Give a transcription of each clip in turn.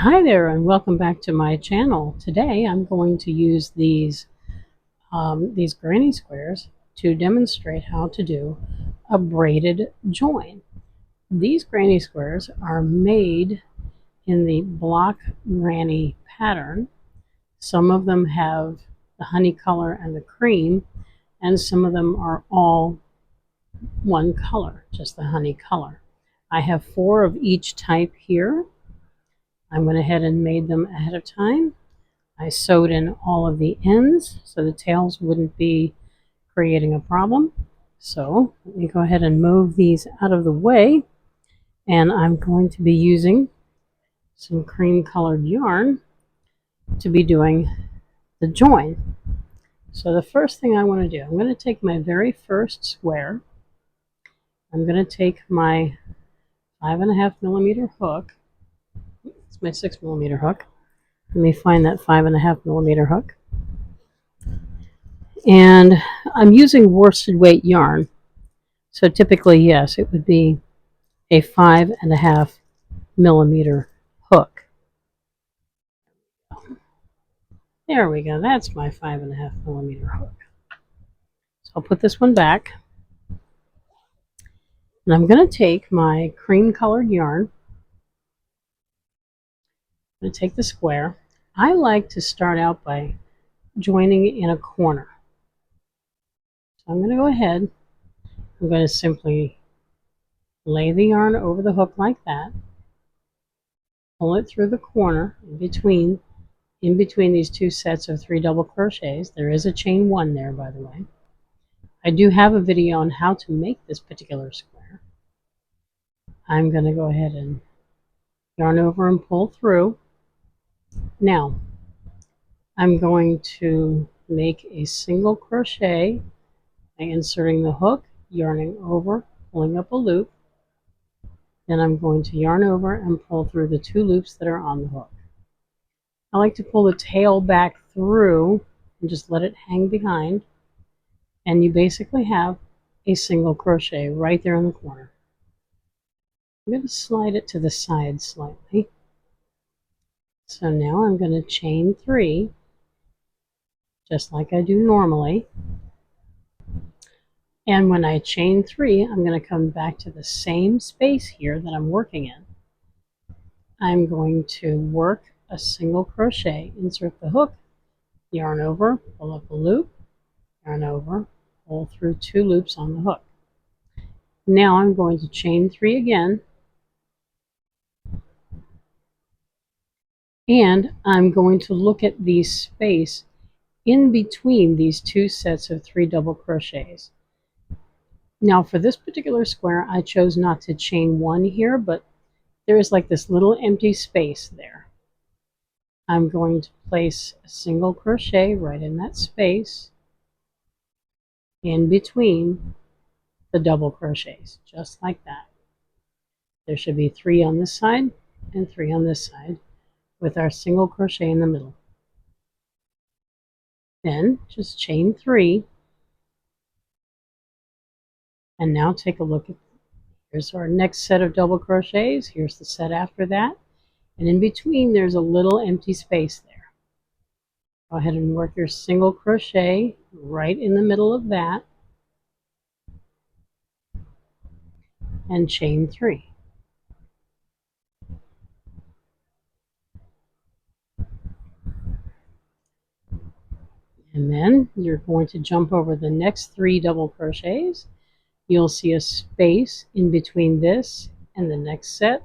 Hi there and welcome back to my channel. Today I'm going to use these granny squares to demonstrate how to do a braided join. These granny squares are made in the block granny pattern. Some of them have the honey color and the cream, and some of them are all one color, just the honey color. I have 4 of each type here. I went ahead and made them ahead of time. I sewed in all of the ends so the tails wouldn't be creating a problem. So let me go ahead and move these out of the way, and I'm going to be using some cream colored yarn to be doing the join. So the first thing I want to do, I'm going to take my very first square. I'm going to take my 5.5mm hook. It's my 6mm hook. Let me find that 5.5mm hook. And I'm using worsted weight yarn. So typically, yes, it would be a 5.5mm hook. There we go. That's my 5.5mm hook. So I'll put this one back. And I'm going to take my cream colored yarn. I'm going to take the square. I like to start out by joining in a corner. So I'm going to go ahead. I'm going to simply lay the yarn over the hook like that. Pull it through the corner in between these 2 sets of 3 double crochets. There is a chain 1 there, by the way. I do have a video on how to make this particular square. I'm going to go ahead and yarn over and pull through. Now, I'm going to make a single crochet by inserting the hook, yarning over, pulling up a loop. Then I'm going to yarn over and pull through the 2 loops that are on the hook. I like to pull the tail back through and just let it hang behind. And you basically have a single crochet right there in the corner. I'm going to slide it to the side slightly. So now I'm going to chain 3, just like I do normally. And when I chain 3, I'm going to come back to the same space here that I'm working in. I'm going to work a single crochet, insert the hook, yarn over, pull up a loop, yarn over, pull through 2 loops on the hook. Now I'm going to chain 3 again, and I'm going to look at the space in between these 2 sets of 3 double crochets. Now for this particular square, I chose not to chain 1 here, but there is like this little empty space there. I'm going to place a single crochet right in that space in between the double crochets, just like that. There should be 3 on this side and 3 on this side with our single crochet in the middle. Then just chain 3, and now take a look at, here's our next set of double crochets, here's the set after that, and in between there's a little empty space there. Go ahead and work your single crochet right in the middle of that and chain 3. And then you're going to jump over the next 3 double crochets. You'll see a space in between this and the next set.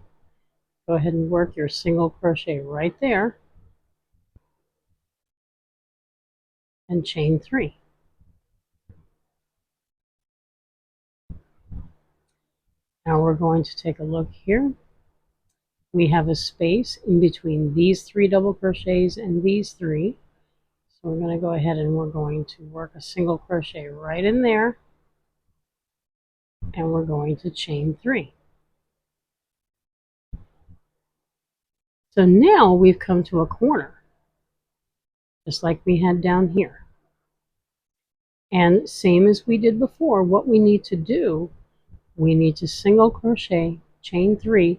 Go ahead and work your single crochet right there and chain 3. Now we're going to take a look here. We have a space in between these 3 double crochets and these 3. So we're going to go ahead and we're going to work a single crochet right in there, and we're going to chain 3. So now we've come to a corner, just like we had down here. And same as we did before, what we need to do, we need to single crochet, chain 3,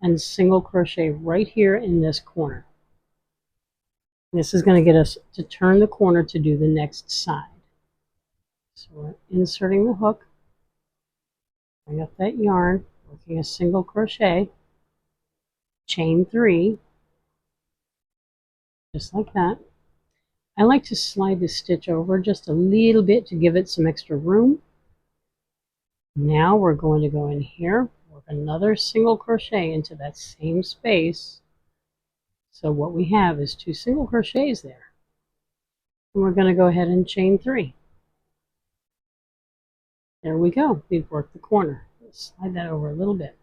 and single crochet right here in this corner. This is going to get us to turn the corner to do the next side. So we're inserting the hook, bring up that yarn, working a single crochet, chain 3, just like that. I like to slide the stitch over just a little bit to give it some extra room. Now we're going to go in here, work another single crochet into that same space. So what we have is 2 single crochets there. And we're going to go ahead and chain 3. There we go. We've worked the corner. Let's slide that over a little bit.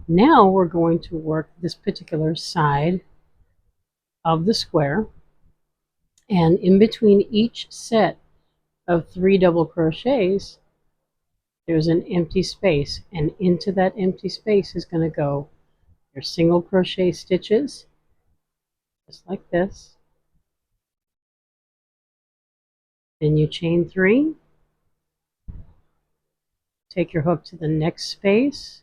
Now we're going to work this particular side of the square, and in between each set of 3 double crochets there's an empty space, and into that empty space is going to go your single crochet stitches, just like this. Then you chain 3, take your hook to the next space,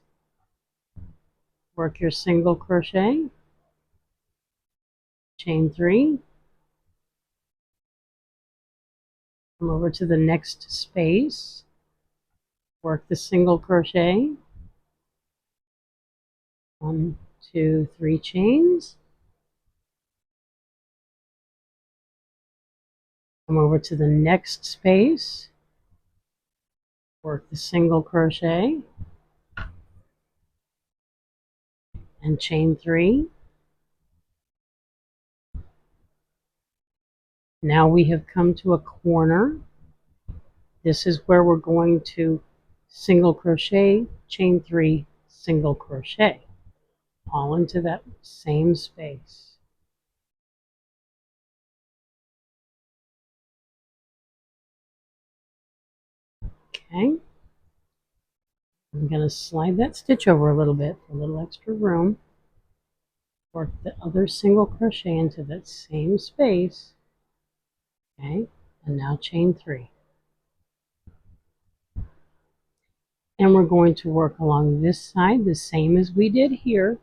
work your single crochet, chain 3, come over to the next space, work the single crochet, 1, 2, 3 chains, come over to the next space, work the single crochet, and chain 3. Now we have come to a corner. This is where we're going to single crochet, chain 3, single crochet, all into that same space. Okay, I'm going to slide that stitch over a little bit for a little extra room. Work the other single crochet into that same space. Okay, and now chain 3. And we're going to work along this side the same as we did here,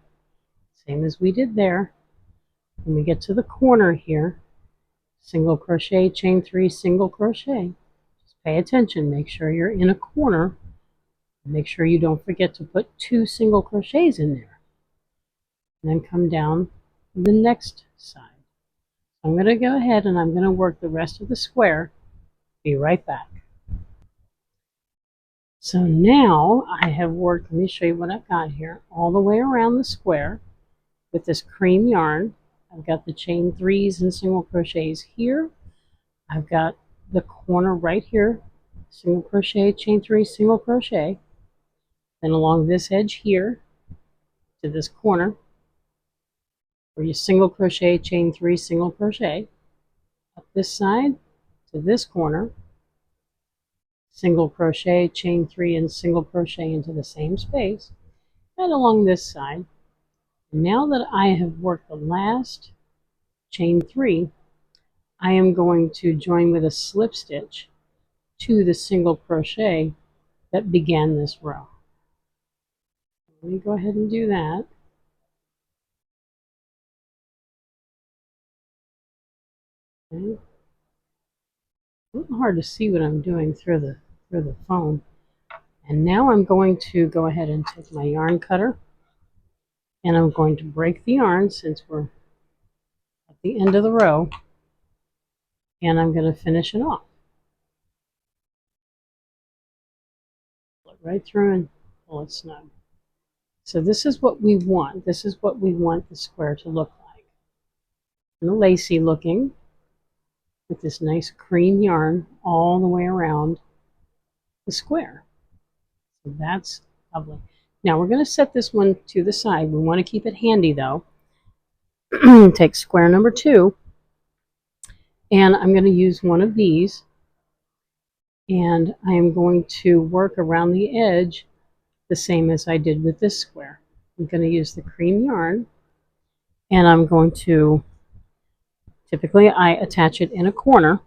same as we did there. When we get to the corner here, single crochet, chain 3, single crochet. Just pay attention, make sure you're in a corner. Make sure you don't forget to put 2 single crochets in there. And then come down the next side. I'm going to go ahead and I'm going to work the rest of the square. Be right back. So now I have worked, let me show you what I've got here, all the way around the square with this cream yarn. I've got the chain 3s and single crochets here. I've got the corner right here, single crochet, chain 3, single crochet. Then along this edge here to this corner, where you single crochet, chain 3, single crochet. Up this side to this corner, single crochet, chain 3, and single crochet into the same space. And along this side. Now that I have worked the last chain 3, I am going to join with a slip stitch to the single crochet that began this row. Let me go ahead and do that. Okay. A little hard to see what I'm doing through the phone. And now I'm going to go ahead and take my yarn cutter, and I'm going to break the yarn since we're at the end of the row, and I'm going to finish it off. Pull it right through and pull it snug. So this is what we want. This is what we want the square to look like. And lacy looking, with this nice cream yarn all the way around the square. So that's lovely. Now we're going to set this one to the side. We want to keep it handy though. Take square number 2, and I'm going to use one of these, and I am going to work around the edge the same as I did with this square. I'm going to use the cream yarn, and I'm going to, typically I attach it in a corner,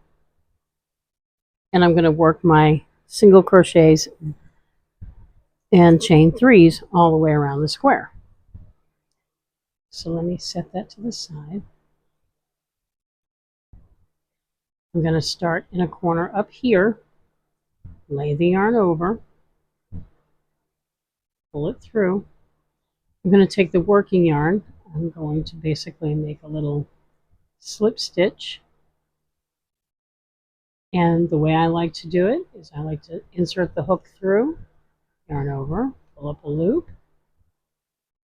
and I'm going to work my single crochets and chain 3s all the way around the square. So let me set that to the side. I'm going to start in a corner up here, lay the yarn over, pull it through. I'm going to take the working yarn. I'm going to basically make a little slip stitch. And the way I like to do it is I like to insert the hook through, yarn over, pull up a loop.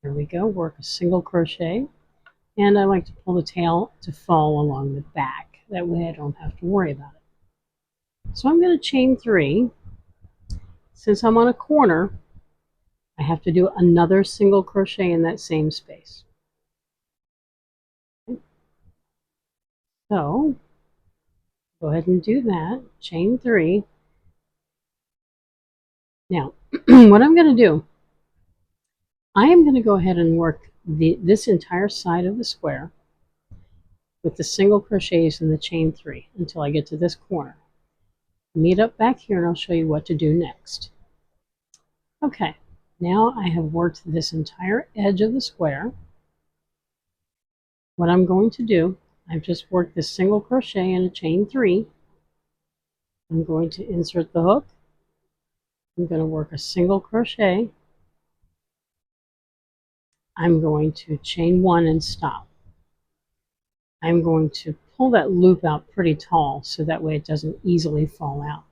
Here we go, work a single crochet. And I like to pull the tail to fall along the back. That way I don't have to worry about it. So I'm going to chain 3. Since I'm on a corner, I have to do another single crochet in that same space. So go ahead and do that. Chain 3. Now, what I'm going to do, I am going to go ahead and work this entire side of the square with the single crochets in the chain 3 until I get to this corner. Meet up back here and I'll show you what to do next. Okay, now I have worked this entire edge of the square. What I'm going to do, I've just worked this single crochet in a chain 3. I'm going to insert the hook. I'm going to work a single crochet. I'm going to chain 1 and stop. I'm going to pull that loop out pretty tall so that way it doesn't easily fall out.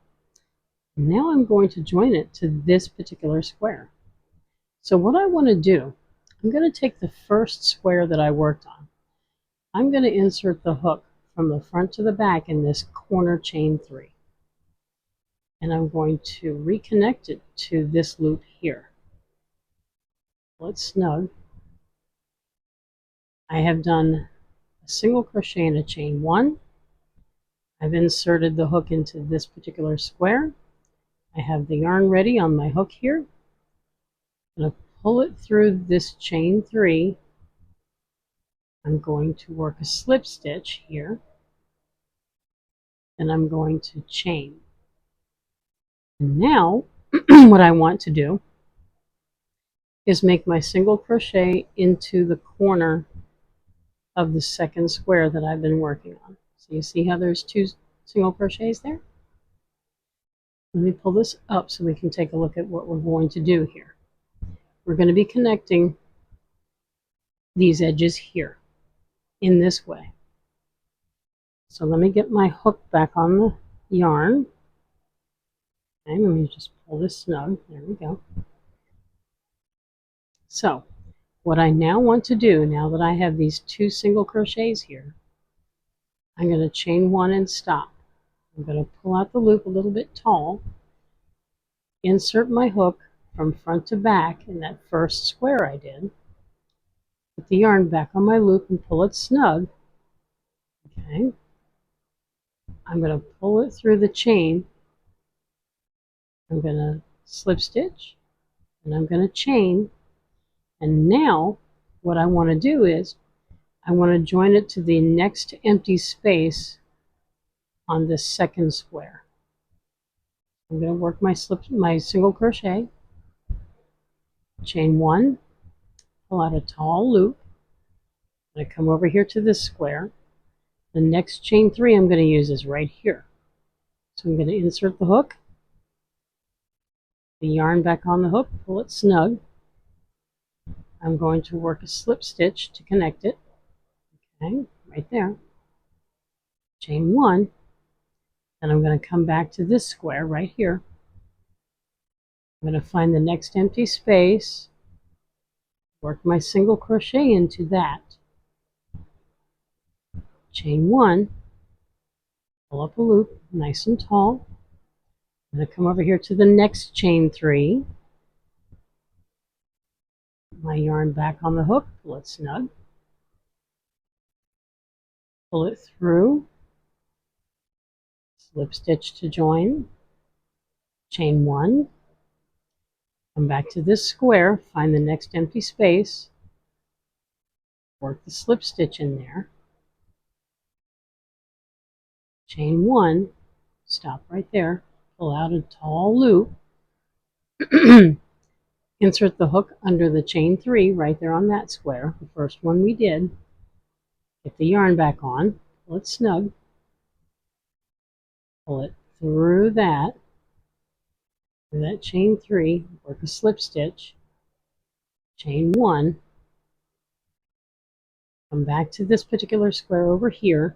Now I'm going to join it to this particular square. So what I want to do, I'm going to take the first square that I worked on. I'm going to insert the hook from the front to the back in this corner chain 3. And I'm going to reconnect it to this loop here. Let's snug. I have done a single crochet in a chain 1. I've inserted the hook into this particular square. I have the yarn ready on my hook here. I'm going to pull it through this chain 3. I'm going to work a slip stitch here. And I'm going to chain. And now what I want to do is make my single crochet into the corner of the second square that I've been working on. So you see how there's 2 single crochets there? Let me pull this up so we can take a look at what we're going to do here. We're going to be connecting these edges here in this way. So let me get my hook back on the yarn. Okay, let me just pull this snug. There we go. So what I now want to do, now that I have these 2 single crochets here, I'm going to chain 1 and stop. I'm going to pull out the loop a little bit tall, insert my hook from front to back in that first square I did, put the yarn back on my loop and pull it snug. Okay. I'm going to pull it through the chain. I'm going to slip stitch and I'm going to chain. And now what I want to do is I want to join it to the next empty space on this second square. I'm going to work my single crochet, chain 1, pull out a tall loop. I'm going to come over here to this square. The next chain 3 I'm going to use is right here. So I'm going to insert the hook, the yarn back on the hook, pull it snug. I'm going to work a slip stitch to connect it. Okay, right there. Chain 1. Then I'm going to come back to this square right here. I'm going to find the next empty space, work my single crochet into that. Chain 1, pull up a loop nice and tall. I'm going to come over here to the next chain 3. My yarn back on the hook, pull it snug. Pull it through, slip stitch to join, chain 1, come back to this square, find the next empty space, work the slip stitch in there, chain 1, stop right there, pull out a tall loop, Insert the hook under the chain 3 right there on that square, the first one we did. Get the yarn back on, pull it snug, pull it through that chain 3, work a slip stitch, chain 1, come back to this particular square over here,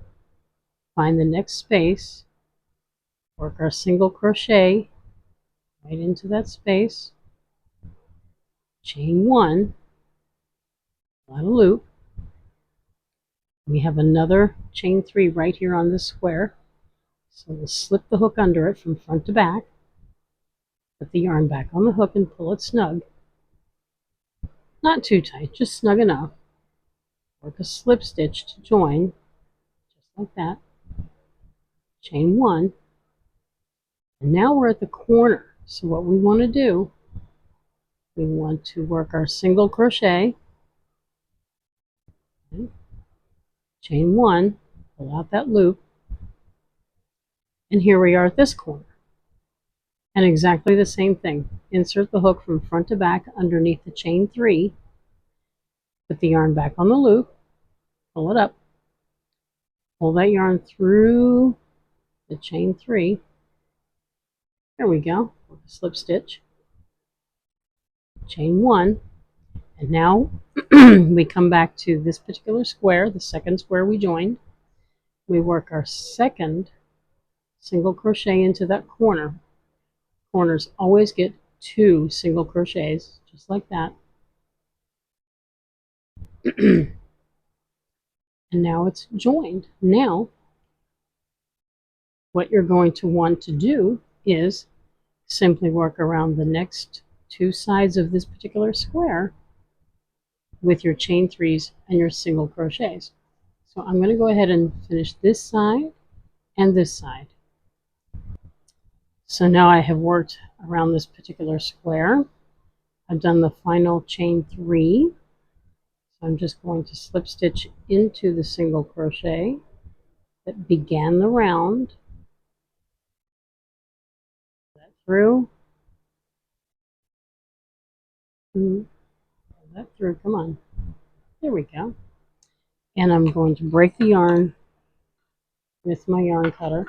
find the next space, work our single crochet right into that space, chain 1, pull out a loop. We have another chain 3 right here on this square, so we'll slip the hook under it from front to back, put the yarn back on the hook and pull it snug. Not too tight, just snug enough. Work a slip stitch to join, just like that. Chain 1. And now we're at the corner. So what we want to do, we want to work our single crochet. Okay. Chain 1, pull out that loop. And here we are at this corner. And exactly the same thing. Insert the hook from front to back underneath the chain 3. Put the yarn back on the loop. Pull it up. Pull that yarn through the chain 3. There we go. Work a slip stitch. Chain 1. And now we come back to this particular square, the second square we joined. We work our second single crochet into that corner. Corners always get 2 single crochets, just like that. And now it's joined. Now, what you're going to want to do is simply work around the next 2 sides of this particular square with your chain 3s and your single crochets. So I'm going to go ahead and finish this side and this side. So now I have worked around this particular square. I've done the final chain 3. So I'm just going to slip stitch into the single crochet that began the round. That through. Pull that through. Come on. There we go. And I'm going to break the yarn with my yarn cutter.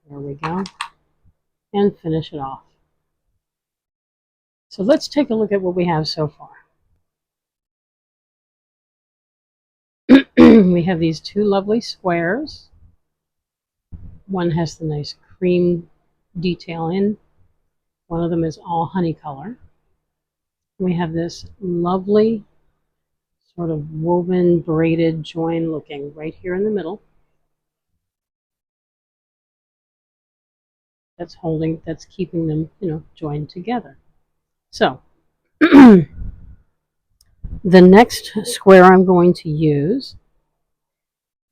There we go. And finish it off. So let's take a look at what we have so far. We have these 2 lovely squares. One has the nice cream detail in. One of them is all honey color. We have this lovely sort of woven braided join looking right here in the middle. That's keeping them, joined together. So the next square I'm going to use,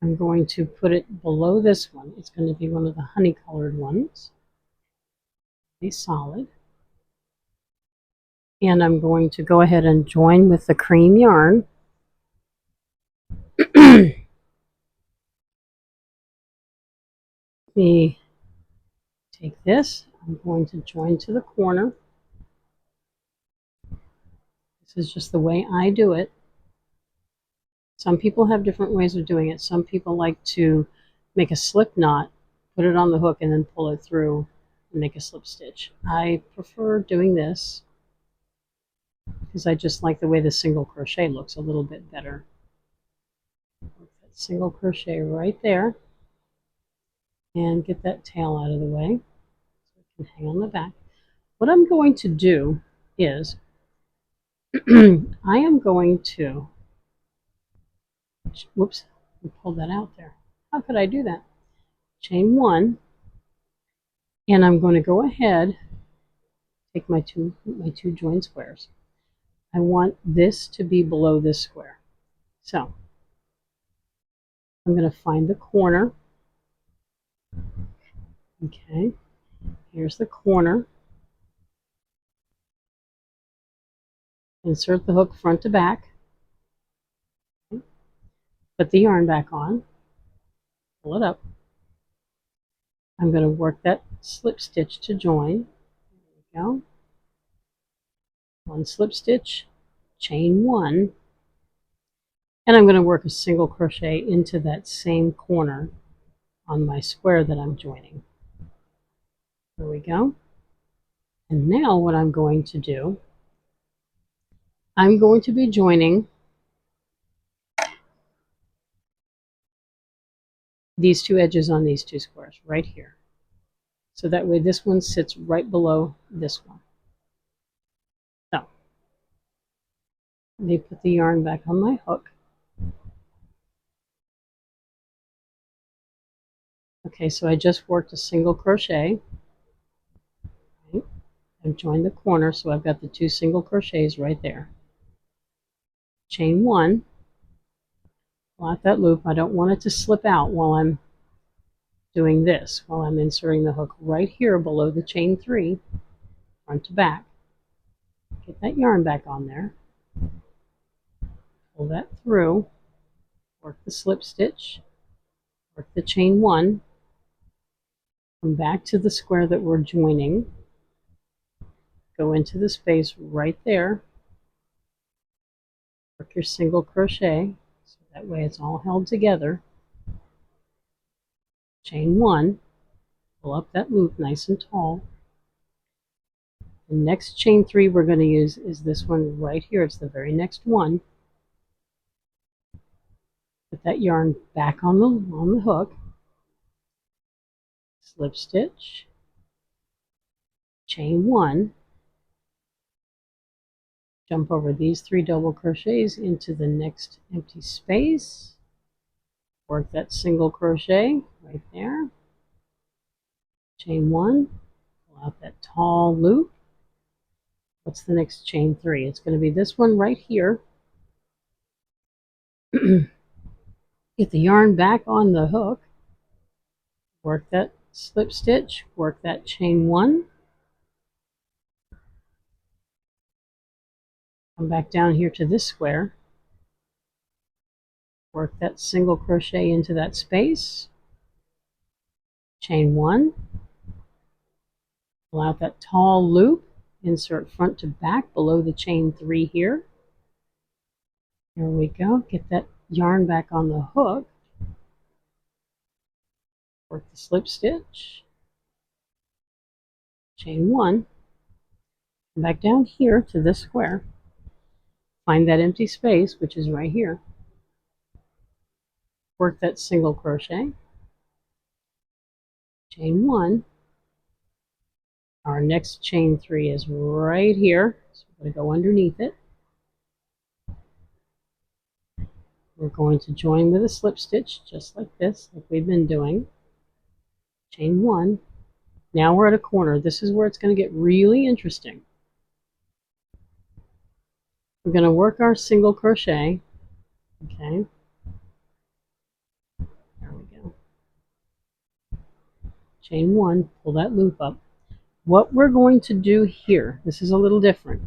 I'm going to put it below this one. It's going to be one of the honey colored ones. Be solid. And I'm going to go ahead and join with the cream yarn. Me take this, I'm going to join to the corner. This is just the way I do it. Some people have different ways of doing it. Some people like to make a slip knot, put it on the hook, and then pull it through and make a slip stitch. I prefer doing this because I just like the way the single crochet looks a little bit better. Single crochet right there and get that tail out of the way so it can hang on the back. What I'm going to do is I am going to, whoops, I pulled that out there. How could I do that? Chain 1, and I'm going to go ahead, take my two join squares. I want this to be below this square. So I'm going to find the corner. Okay, here's the corner. Insert the hook front to back. Okay. Put the yarn back on. Pull it up. I'm going to work that slip stitch to join. There we go. 1 slip stitch, chain 1, and I'm going to work a single crochet into that same corner on my square that I'm joining. There we go. And now what I'm going to do, I'm going to be joining these two edges on these two squares right here. So that way this one sits right below this one. So let me put the yarn back on my hook. Okay, so I just worked a single crochet. Right? I've joined the corner, so I've got the 2 single crochets right there. Chain 1, pull out that loop. I don't want it to slip out while I'm doing this, while I'm inserting the hook right here below the chain 3, front to back. Get that yarn back on there. Pull that through, work the slip stitch, work the chain 1, come back to the square that we're joining, go into the space right there, work your single crochet, so that way it's all held together, chain 1, pull up that loop nice and tall. The next chain 3 we're going to use is this one right here. It's the very next one. Put that yarn back on the hook, slip stitch, chain 1, jump over these 3 double crochets into the next empty space, work that single crochet right there, chain 1, pull out that tall loop. What's the next chain 3? It's going to be this one right here. Get the yarn back on the hook, work that slip stitch, work that chain 1, come back down here to this square, work that single crochet into that space, chain 1, pull out that tall loop, insert front to back below the chain 3 here. There we go. Get that yarn back on the hook, work the slip stitch, chain 1, come back down here to this square, find that empty space, which is right here, work that single crochet, chain 1. Our next chain 3 is right here, so we're going to go underneath it. We're going to join with a slip stitch just like this, like we've been doing. Chain 1. Now we're at a corner. This is where it's going to get really interesting. We're going to work our single crochet. Okay. There we go. Chain 1, pull that loop up. What we're going to do here, this is a little different.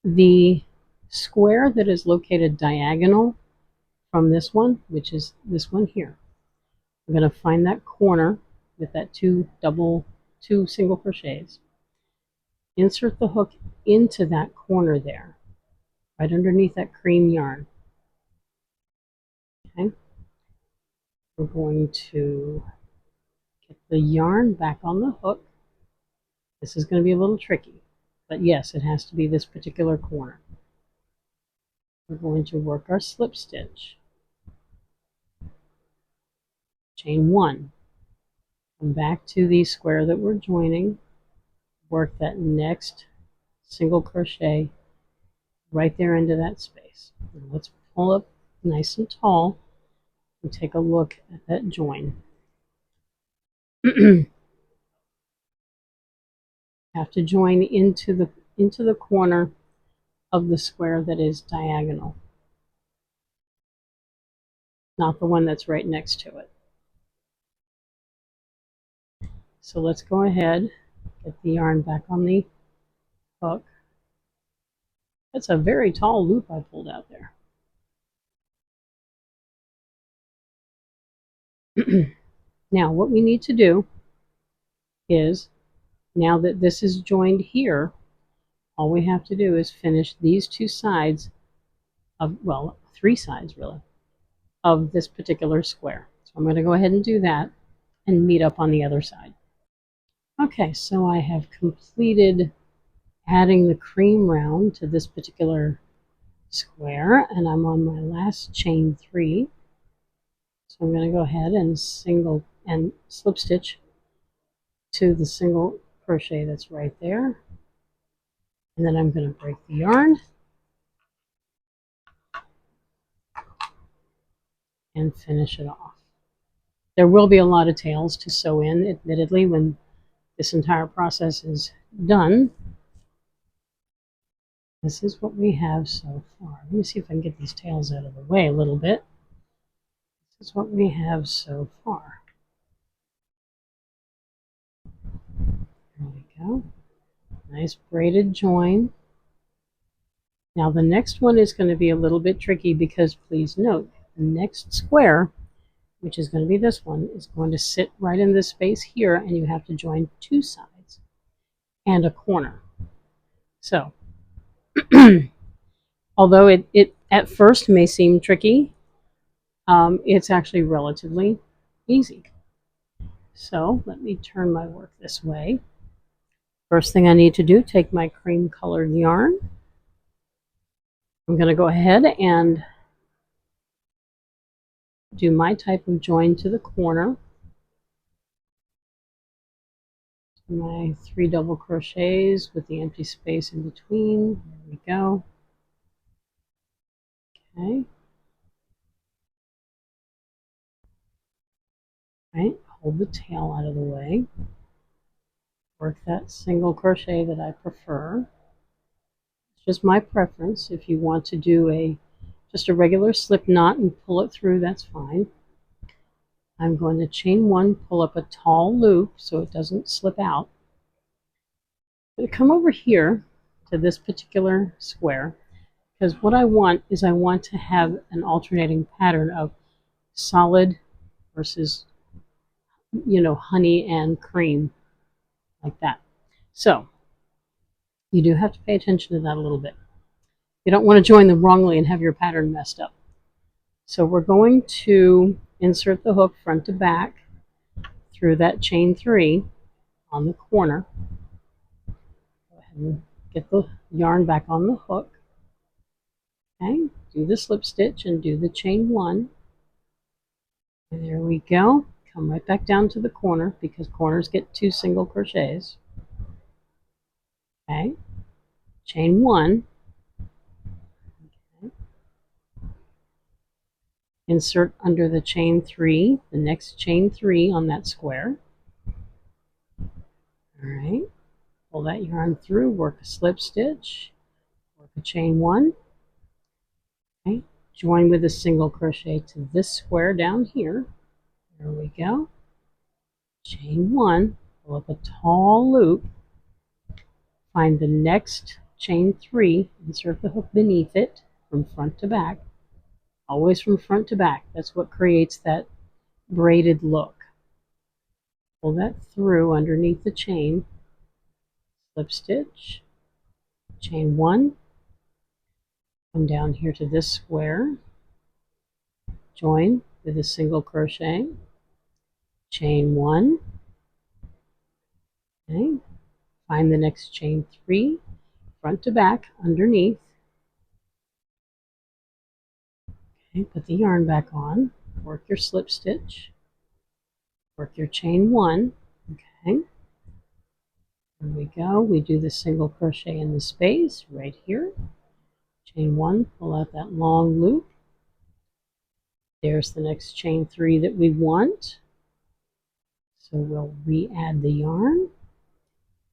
The square that is located diagonal from this one, which is this one here, we're going to find that corner with that two single crochets. Insert the hook into that corner there, right underneath that cream yarn. Okay. We're going to get the yarn back on the hook. This is going to be a little tricky, but yes, it has to be this particular corner. We're going to work our slip stitch. Chain 1. Come back to the square that we're joining. Work that next single crochet right there into that space. Now let's pull up nice and tall and take a look at that join. Have to join into the corner of the square that is diagonal, not the one that's right next to it. So let's go ahead, get the yarn back on the hook. That's a very tall loop I pulled out there. Now what we need to do is, now that this is joined here, All we have to do is finish these two sides of, well, three sides really, of this particular square. So I'm going to go ahead and do that and meet up on the other side. Okay, so I have completed adding the cream round to this particular square, and I'm on my last chain 3. So I'm going to go ahead and single and slip stitch to the single crochet that's right there, and then I'm going to break the yarn and finish it off. There will be a lot of tails to sew in, admittedly, when this entire process is done. This is what we have so far. Let me see if I can get these tails out of the way a little bit. This is what we have so far. There we go. Nice braided join. Now the next one is going to be a little bit tricky because please note, the next square, which is going to be this one, is going to sit right in this space here, and you have to join 2 sides and a corner. So although it at first may seem tricky, it's actually relatively easy. So let me turn my work this way. First thing I need to do, take my cream colored yarn. I'm going to go ahead and do my type of join to the corner. My 3 double crochets with the empty space in between. There we go. Okay. Right, hold the tail out of the way. Work that single crochet that I prefer. It's just my preference. If you want to do just a regular slip knot and pull it through, that's fine. I'm going to chain 1, pull up a tall loop so it doesn't slip out. I'm going to come over here to this particular square, because what I want is I want to have an alternating pattern of solid versus, honey and cream, like that. So you do have to pay attention to that a little bit. You don't want to join them wrongly and have your pattern messed up. So we're going to insert the hook front to back through that chain 3 on the corner. Go ahead and get the yarn back on the hook. Okay, do the slip stitch and do the chain 1. And there we go. Come right back down to the corner because corners get 2 single crochets. Okay, chain 1. Okay. Insert under the chain 3, the next chain 3 on that square. All right, pull that yarn through, work a slip stitch, work a chain 1. Okay, join with a single crochet to this square down here. There we go. Chain 1, pull up a tall loop, find the next chain 3, insert the hook beneath it from front to back. Always from front to back. That's what creates that braided look. Pull that through underneath the chain, slip stitch, chain 1, come down here to this square, join with a single crochet, chain 1, okay, find the next chain 3, front to back underneath, okay, put the yarn back on, work your slip stitch, work your chain 1, okay, there we go, we do the single crochet in the space right here, chain 1, pull out that long loop, there's the next chain 3 that we want, so we'll re-add the yarn,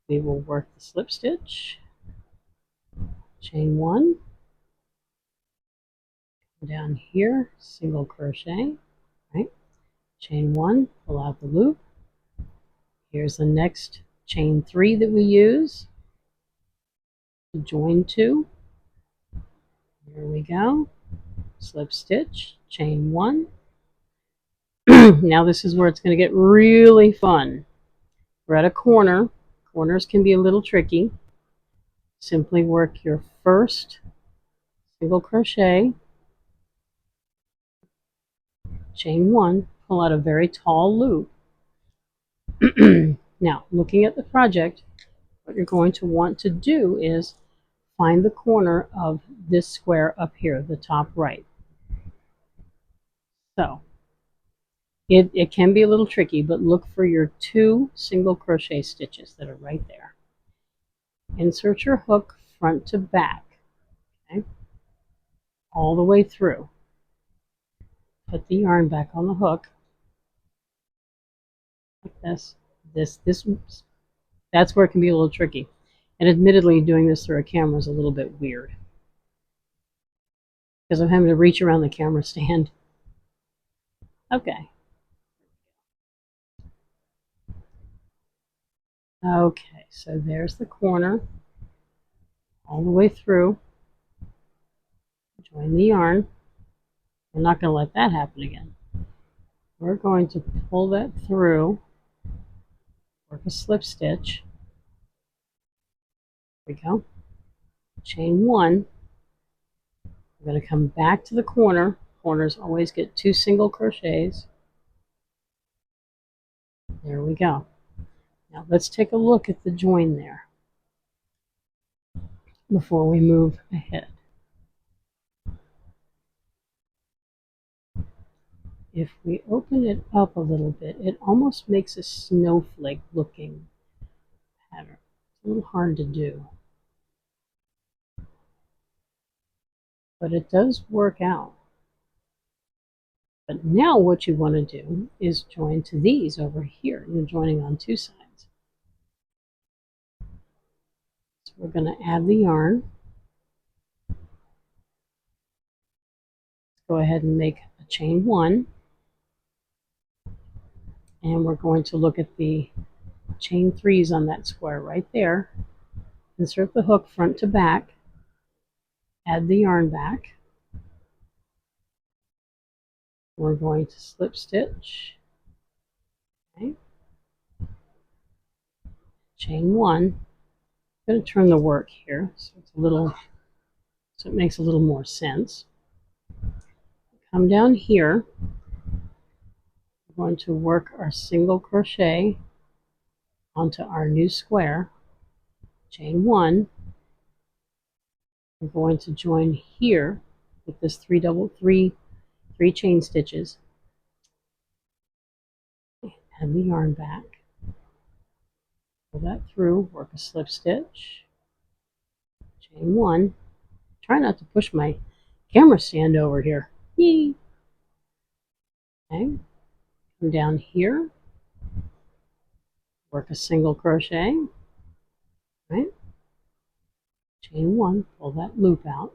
we will work the slip stitch, chain 1, down here, single crochet, right, chain 1, pull out the loop, here's the next chain 3 that we use to join 2, here we go, slip stitch, chain 1. Now this is where it's going to get really fun. We're at a corner. Corners can be a little tricky. Simply work your first single crochet, chain one, pull out a very tall loop. Now, looking at the project, what you're going to want to do is find the corner of this square up here, the top right. So it can be a little tricky, but look for your 2 single crochet stitches that are right there. Insert your hook front to back, okay, all the way through. Put the yarn back on the hook like this. Oops. That's where it can be a little tricky. And admittedly, doing this through a camera is a little bit weird because I'm having to reach around the camera stand. Okay. Okay, so there's the corner all the way through. Join the yarn. We're not going to let that happen again. We're going to pull that through, work a slip stitch. There we go. Chain one. We're going to come back to the corner. Corners always get 2 single crochets. There we go. Now let's take a look at the join there before we move ahead. If we open it up a little bit, it almost makes a snowflake looking pattern. It's a little hard to do, but it does work out. But now what you want to do is join to these over here. You're joining on 2 sides. So we're going to add the yarn. Go ahead and make a chain one. And we're going to look at the chain 3s on that square right there. Insert the hook front to back. Add the yarn back. We're going to slip stitch. Okay. Chain one. I'm going to turn the work here so it makes a little more sense. Come down here. We're going to work our single crochet onto our new square. Chain one. We're going to join here with this three chain stitches. Add the yarn back. Pull that through, work a slip stitch. Chain one. Try not to push my camera stand over here. Yee. Okay. Come down here. Work a single crochet. Right. Chain one. Pull that loop out.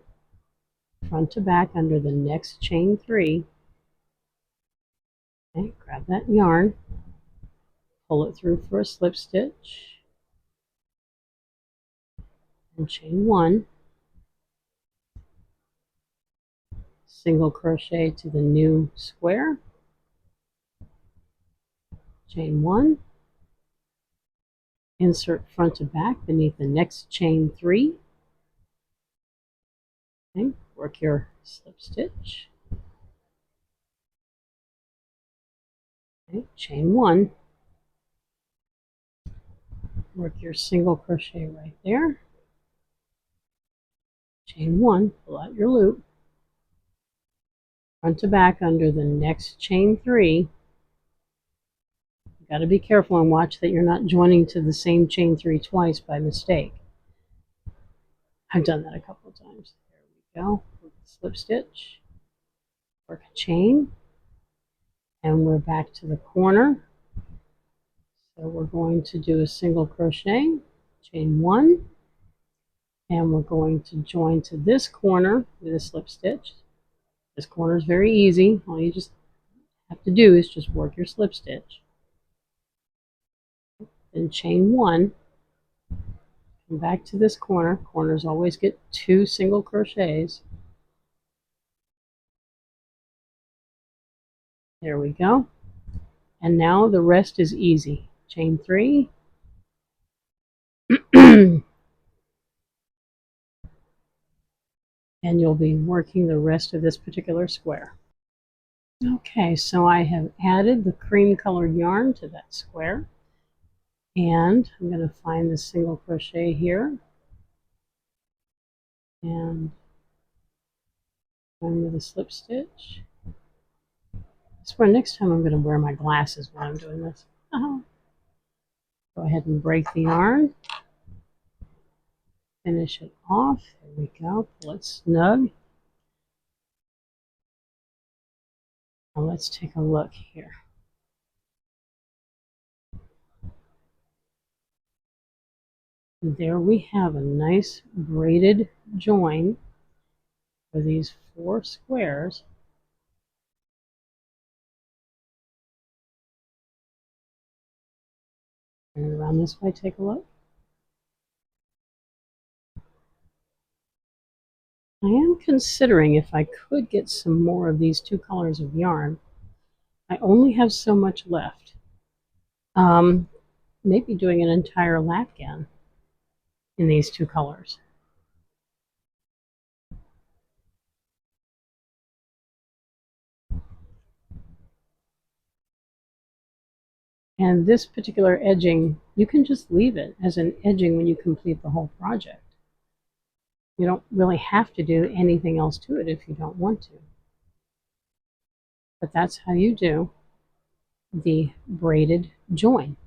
Front to back under the next chain 3. Okay. Grab that yarn. Pull it through for a slip stitch. And chain one. Single crochet to the new square. Chain one. Insert front to back beneath the next chain 3. Okay, work your slip stitch. Okay, chain one. Work your single crochet right there. Chain one, pull out your loop. Front to back under the next chain 3. You got to be careful and watch that you're not joining to the same chain 3 twice by mistake. I've done that a couple of times. There we go. Slip stitch. Work a chain. And we're back to the corner. So we're going to do a single crochet, chain one, and we're going to join to this corner with a slip stitch. This corner is very easy. All you just have to do is just work your slip stitch. Then chain one, come back to this corner. Corners always get 2 single crochets. There we go. And now the rest is easy. Chain 3. and you'll be working the rest of this particular square. Okay, so I have added the cream colored yarn to that square, and I'm going to find the single crochet here and going with a slip stitch. I swear next time I'm going to wear my glasses while I'm doing this. Go ahead and break the yarn. Finish it off. There we go. Pull it snug. Now let's take a look here. And there we have a nice braided join for these 4 squares. And around this way, take a look. I am considering if I could get some more of these 2 colors of yarn. I only have so much left. Maybe doing an entire lapghan in these 2 colors. And this particular edging, you can just leave it as an edging when you complete the whole project. You don't really have to do anything else to it if you don't want to. But that's how you do the braided join.